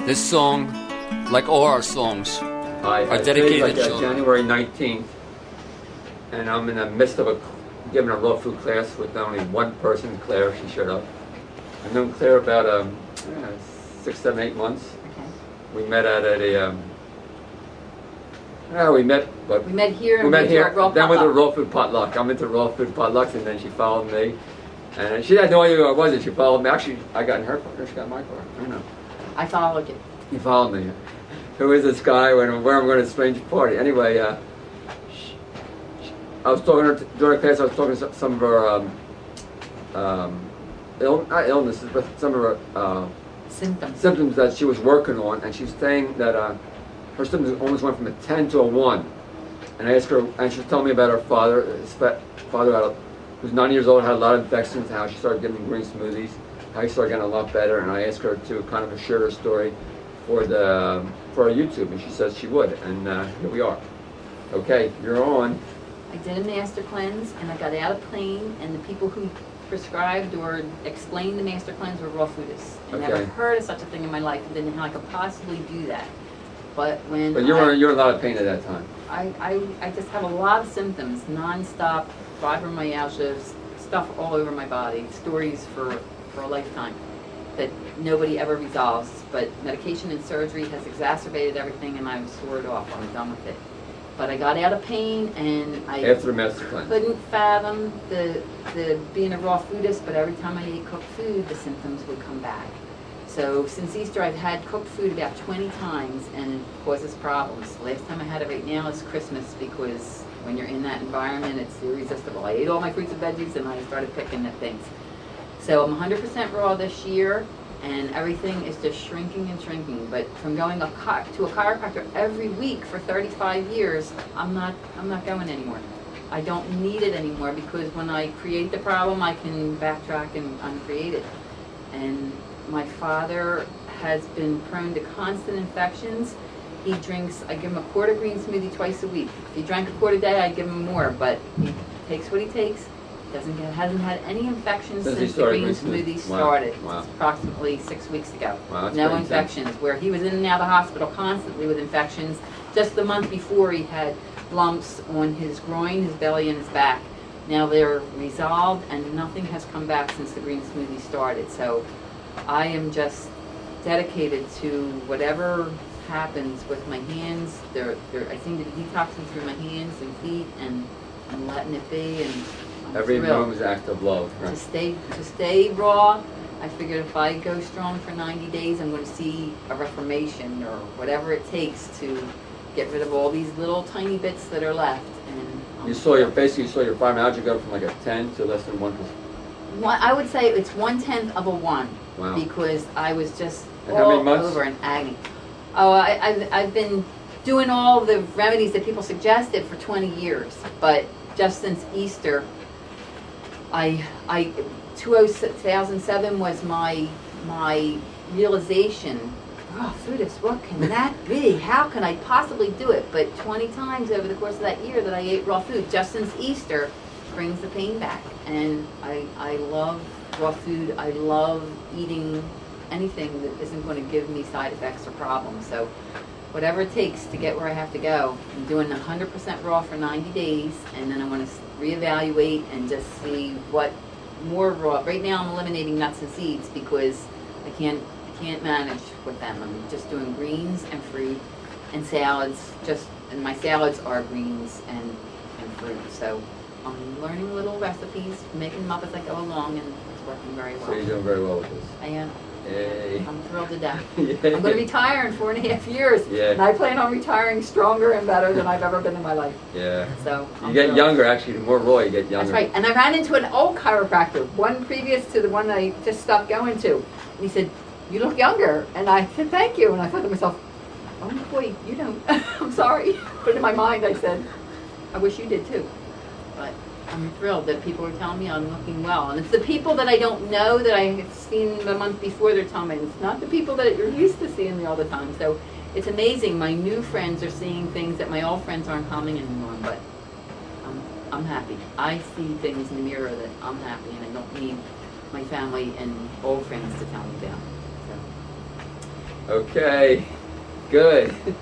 This song, like all our songs, are dedicated to children. January 19th, and I'm in the midst of giving a raw food class with only one person, Claire. She showed up. I've known Claire about 6, 7, 8 months. Okay. We met at we met here. Then with a raw food potluck. I'm into raw food potlucks, and then she followed me, and she had no idea who I was, and she followed me. Actually, I got in her car. She got in my car. I don't know. I followed you. You followed me. Who is this guy? Where I'm going to a strange party. Anyway, I was talking to her during class. I was talking to some of her not illnesses, but some of her symptoms that she was working on, and she was saying that her symptoms almost went from a 10 to a 1. And I asked her, and she was telling me about her father. His father who's 90 years old, had a lot of infections, how she started giving green smoothies, how he started getting a lot better. And I asked her to kind of share her story for our YouTube, and she says she would, and here we are. Okay, you're on. I did a master cleanse, and I got out of pain, and the people who prescribed or explained the master cleanse were raw foodists. I never heard of such a thing in my life, and didn't know how I could possibly do that. But you're in a lot of pain at that time. I just have a lot of symptoms, non-stop fiber-myalgia, stuff all over my body, stories for a lifetime that nobody ever resolves. But medication and surgery has exacerbated everything, and I swore it off. I'm done with it. But I got out of pain, and I after the master cleanse couldn't fathom the being a raw foodist. But every time I ate cooked food, the symptoms would come back. So since Easter, I've had cooked food about 20 times, and it causes problems. The last time I had it right now is Christmas, because when you're in that environment, it's irresistible. I ate all my fruits and veggies, and I started picking at things. So I'm 100% raw this year, and everything is just shrinking and shrinking. But from going to a chiropractor every week for 35 years, I'm not going anymore. I don't need it anymore, because when I create the problem, I can backtrack and uncreate it. And my father has been prone to constant infections. He drinks, I give him a quart green smoothie twice a week. If he drank a quart a day, I'd give him more, but he takes what he takes. Hasn't had any infections since the green smoothie started. Wow. Approximately 6 weeks ago. Wow, no infections. Where he was in and out of the hospital constantly with infections. Just the month before, he had lumps on his groin, his belly, and his back. Now they're resolved, and nothing has come back since the green smoothie started. So I am just dedicated to whatever happens with my hands. I seem to be detoxing through my hands and feet, and I'm letting it be. And every moment's act of love. Right? To stay raw, I figured if I go strong for 90 days, I'm going to see a reformation, or whatever it takes to get rid of all these little tiny bits that are left. And you saw your fibromyalgia go from like a 10 to less than 1%. I would say it's 1/10 of a 1. Wow. Because I was just all over in agony. Oh, I've been doing all the remedies that people suggested for 20 years, but just since Easter, 2007 was my realization. Raw foodist, what can that be? How can I possibly do it? But 20 times over the course of that year that I ate raw food, just since Easter, brings the pain back. And I love raw food. I love eating anything that isn't going to give me side effects or problems. So whatever it takes to get where I have to go. I'm doing 100% raw for 90 days, and then I want to reevaluate and just see what more raw. Right now I'm eliminating nuts and seeds because I can't manage with them. I'm just doing greens and fruit and salads, and my salads are greens and fruit. So I'm learning little recipes, making them up as I go along, and it's working very well. So you're doing very well with this. I am. Yay. I'm thrilled to death. Yeah. I'm going to retire in 4.5 years, and I plan on retiring stronger and better than I've ever been in my life. Yeah. So you get younger, actually. The more raw you get younger. That's right. And I ran into an old chiropractor, one previous to the one that I just stopped going to. And he said, "You look younger." And I said, "Thank you." And I thought to myself, "Oh boy, you don't." I'm sorry. But in my mind I said, "I wish you did too." But I'm thrilled that people are telling me I'm looking well. And it's the people that I don't know that I've seen the month before they're telling me. It's not the people that you're used to seeing me all the time. So it's amazing. My new friends are seeing things that my old friends aren't commenting on, but I'm happy. I see things in the mirror that I'm happy, and I don't need my family and old friends to tell me about. So Okay, good.